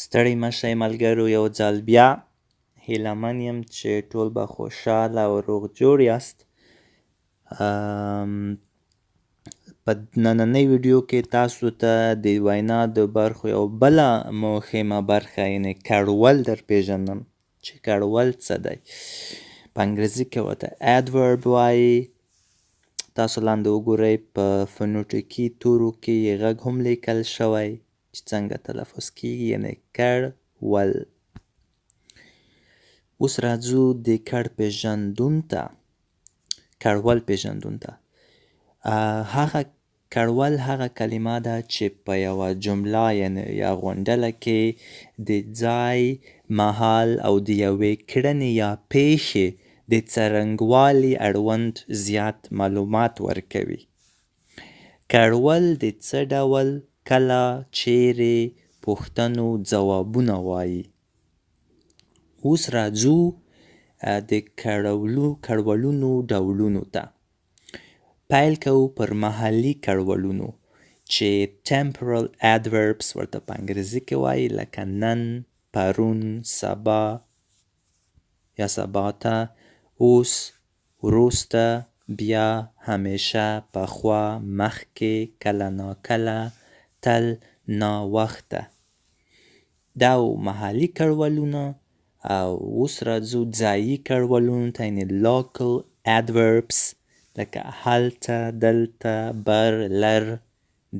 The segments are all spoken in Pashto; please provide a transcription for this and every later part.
ستړي مه شئ ملګرو، یو ځل بیا هیله من یم چې ټول به خوشحاله او روغ جوړ یاست. په نننۍ ویډیو کې تاسو ته د وینا د برخو یو بله مهمه برخه یعنې کړول در پیژنم چې کړول څه دی. په انګریزي کې ورته adverb وایي. تاسو لاندې وګورئ په فونوټیکي تورو کې یې غږ هم لیکل شوی چې څنګه تلفظ کیږي، یعنې کړول. اوس راځو د پیژندون ته، کړول پیژندون ته. کړول هغه کلمه ده چې په یوه جمله یعنې یا غونډله کې د ځای، مهال او د یوې کړنې یا پیښې د څرنګوالي اړوند زیات معلومات ورکوي. کړول د څه ډول، کله، چیرې پوښتنو ځوابونه وایي. اوس راځو د کړولونو ډولونو ته. پیل کوو پر محلي کړولونو چې temporal adverbs ورته په انګریزي کې وایي، لکه نن، پرون، سبا یا سبا ته، اوس، وروسته، بیا، همیشه، پخوا، مخکې، کله ناکله، تل، ناوخته. دا محلي کړولونه. او اوس راځو ځایي کړولونو ته، یعنې local adverbs لکه هلته، دلته، بر، لر،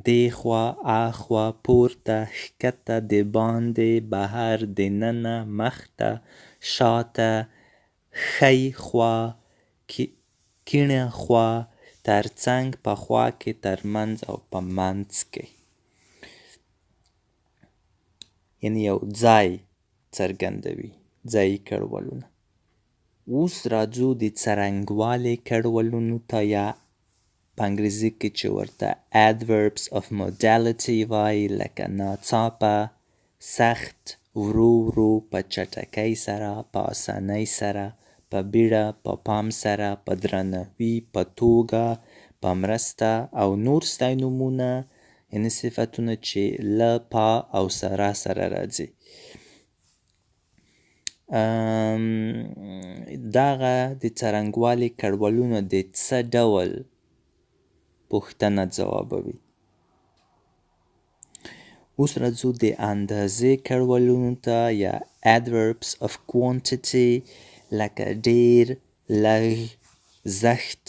دېخوا، اخوا، پورته، ښکته، دباندې، بهر، دننه، مخته، شاته، ښی خوا، کیڼه خوا، ترڅنګ، په خوا کې، ترمنځ او په منځ کې. یعنې یو ځای څرګندوي، ځایي کړولونه. اوس راځو د څرنګوالي کړولونو ته، یا په انګریزي کې چې ورته adverbs of modality وایي، لکه ناڅاپه، سخت، ورو ورو، په چټکۍ سره، په اسانۍ سره، په بیړه، په پام سره، په درناوي، په توګه، په مرسته او نور ستاینومونه، یعنې صفتونه چې له، په او سره راځي. دغه د څرنګوالي کړولونه د څه ډول پوښتنه ځوابوي. اوس راځو د اندازې کړولونو ته، یا adverbs of quantity لکه ډیر، لږ، زښت،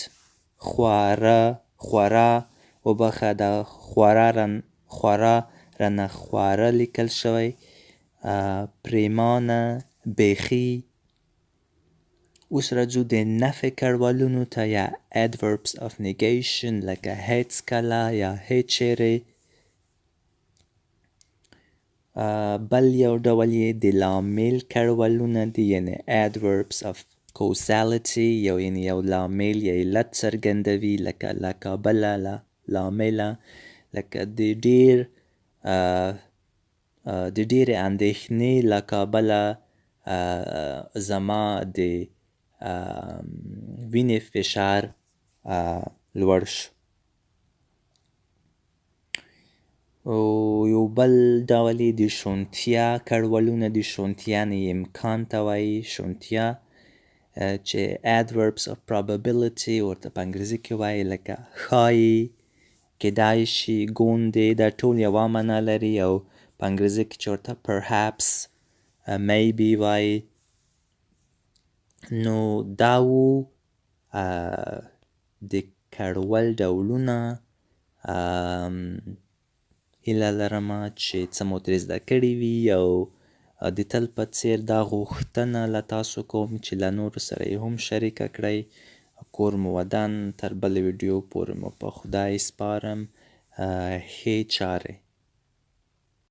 خورا، وبخښه دا خورا رانه خواره لیکل شوی، پریمانه، بیخي. اوس راځو د نفي کړولونو ته، یا adverbs of negation لکه هیڅکله یا هیچیرې. بل یو ډول یې دلامل کړولونه دي، یعنې adverbs of causality، یعنې یو لامل یا علت څرګندوي، لکه له کبله، لامله، لکه د ډېرې اندېښنې له کبله زما د وینې فشار لوړ شو. یو بل ډول یې د شونتیا کړولونه دي. شونتیا یعنې امکان ته وایي، شونتیا چې adverbs of probability ورته په انګریزي کې وایي، لکه ښایي، کیدای شي، ګوندې. دا ټول یوه معنا لري، او په انګریزي کې چې ورته perhaps، maybe وایي. نو دا وو د کړول ډولونه. هیله لرمه چې څه مو ترې زده کړي وي، او د تل په څېر دا غوښتنه له تاسو کوم چې له نورو سره یې هم شریکه کړئ. کور مو ودان. تر بلې ویډیو پورې مو په خدای سپارم. ښې چارې.